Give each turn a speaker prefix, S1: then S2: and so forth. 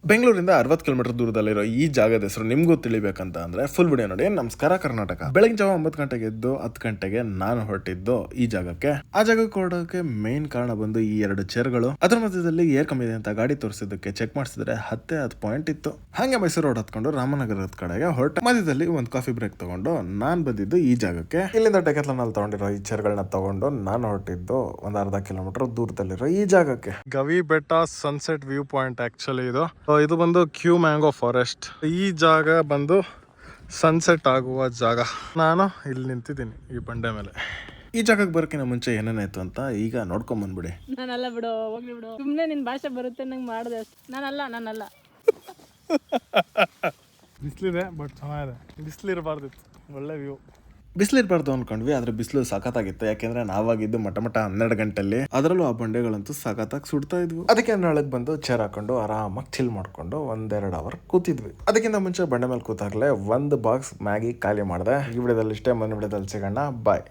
S1: ಬೆಂಗಳೂರಿಂದ 60 ಕಿಲೋಮೀಟರ್ ದೂರದಲ್ಲಿರೋ ಈ ಜಾಗದ ಹೆಸರು ನಿಮ್ಗೂ ತಿಳಿಬೇಕಂತ ಅಂದ್ರೆ ಫುಲ್ ವಿಡಿಯೋ ನೋಡಿ. ನಮಸ್ಕಾರ ಕರ್ನಾಟಕ. ಬೆಳಗಿನ ಜಾವ 9 ಗಂಟೆಗೆ ಎದ್ದು 10 ಗಂಟೆಗೆ ನಾನು ಹೊರಟಿದ್ದು ಈ ಜಾಗಕ್ಕೆ. ಆ ಜಾಗಕ್ಕೆ ಹೊರಡೋಕೆ ಮೇನ್ ಕಾರಣ ಬಂದು ಈ 2 ಚೇರ್ಗಳು. ಅದ್ರ ಮಧ್ಯದಲ್ಲಿ ಏರ್ ಕಮ್ಮಿ ಇದೆ ಅಂತ ಗಾಡಿ ತೋರಿಸಿದ್ದಕ್ಕೆ ಚೆಕ್ ಮಾಡಿಸಿದ್ರೆ 10 ಪಾಯಿಂಟ್ ಇತ್ತು. ಹಾಗೆ ಮೈಸೂರು ರೋಡ್ ಹತ್ಕೊಂಡು ರಾಮನಗರದ ಕಡೆಗೆ ಹೊರಟ. ಮಧ್ಯದಲ್ಲಿ ಒಂದು ಕಾಫಿ ಬ್ರೇಕ್ ತಗೊಂಡು ನಾನ್ ಬಂದಿದ್ದು ಈ ಜಾಗಕ್ಕೆ. ಇಲ್ಲಿಂದ ಡೆಕಾಥ್ಲಾನ್ ಅಲ್ಲಿ ತಗೊಂಡಿರೋ ಈ ಚೇರ್ಗಳನ್ನ ತಗೊಂಡು ನಾನು ಹೊರಟಿದ್ದು ಒಂದು ಅರ್ಧ ಕಿಲೋಮೀಟರ್ ದೂರದಲ್ಲಿರೋ ಈ ಜಾಗಕ್ಕೆ. ಗವಿ ಬೆಟ್ಟ ಸನ್ಸೆಟ್ ವ್ಯೂ ಪಾಯಿಂಟ್ ಆಕ್ಚುಲಿ ಇದು ಬಂದು ಕ್ಯೂ ಮ್ಯಾಂಗೋ ಫಾರೆಸ್ಟ್. ಈ ಜಾಗ ಬಂದು ಸನ್ಸೆಟ್ ಆಗುವ ಜಾಗ. ನಾನು ಇಲ್ಲಿ ನಿಂತಿದ್ದೀನಿ ಈ ಬಂಡೆ ಮೇಲೆ. ಈ ಜಾಗಕ್ಕೆ ಬರೋಕ್ಕಿಂತ ಮುಂಚೆ ಏನೇನಾಯ್ತು ಅಂತ ಈಗ ನೋಡ್ಕೊಂಡ್ ಬಂದ್ಬಿಡಿ.
S2: ನಾನಲ್ಲ ಬಿಡು, ಹೋಗ್ಲಿ ಬಿಡು, ಸುಮ್ಮನೆ ನಿನ್ನ ಭಾಷೆ ಬರುತ್ತೆ ನಂಗೆ ಮಾಡಿದೆ. ನಾನಲ್ಲ
S3: ಬಿಸಿಲಿದೆ ಬಟ್ ಚೆನ್ನಾಗಿದೆ. ಬಿಸಿಲಿರಬಾರ್ದಿತ್ತು, ಒಳ್ಳೆ ವ್ಯೂ.
S1: ಬಿಸಿಲಿರಬಾರ್ದು ಅನ್ಕೊಂಡ್ವಿ, ಆದ್ರೆ ಬಿಸಿಲು ಸಖತ್ತಾಗಿತ್ತು. ಯಾಕೆಂದ್ರೆ ನಾವಾಗಿದ್ದು ಮಟ 12 ಗಂಟೆಲಿ. ಅದರಲ್ಲೂ ಆ ಬಂಡೆಗಳಂತೂ ಸಖತ್ತಾಗಿ ಸುಡ್ತಾ ಇದ್ವು. ಅದಕ್ಕೆ ನಾಳೆಗೆ ಬಂದು ಚೇರ್ ಹಾಕೊಂಡು ಆರಾಮಾಗಿ ಚಿಲ್ ಮಾಡ್ಕೊಂಡು 1-2 ಅವರ್ ಕೂತಿದ್ವಿ. ಅದಕ್ಕಿಂತ ಮುಂಚೆ ಬಂಡೆ ಮೇಲೆ ಕೂತಾಗ್ಲೇ 1 ಬಾಕ್ಸ್ ಮ್ಯಾಗಿ ಖಾಲಿ ಮಾಡಿದೆ. ಈ ವಿಡಿಯೋದಲ್ಲಿ ಇಷ್ಟೇ, ಮುಂದಿನ ವಿಡಿಯೋದಲ್ಲಿ ಸಿಗೋಣ. ಬಾಯ್.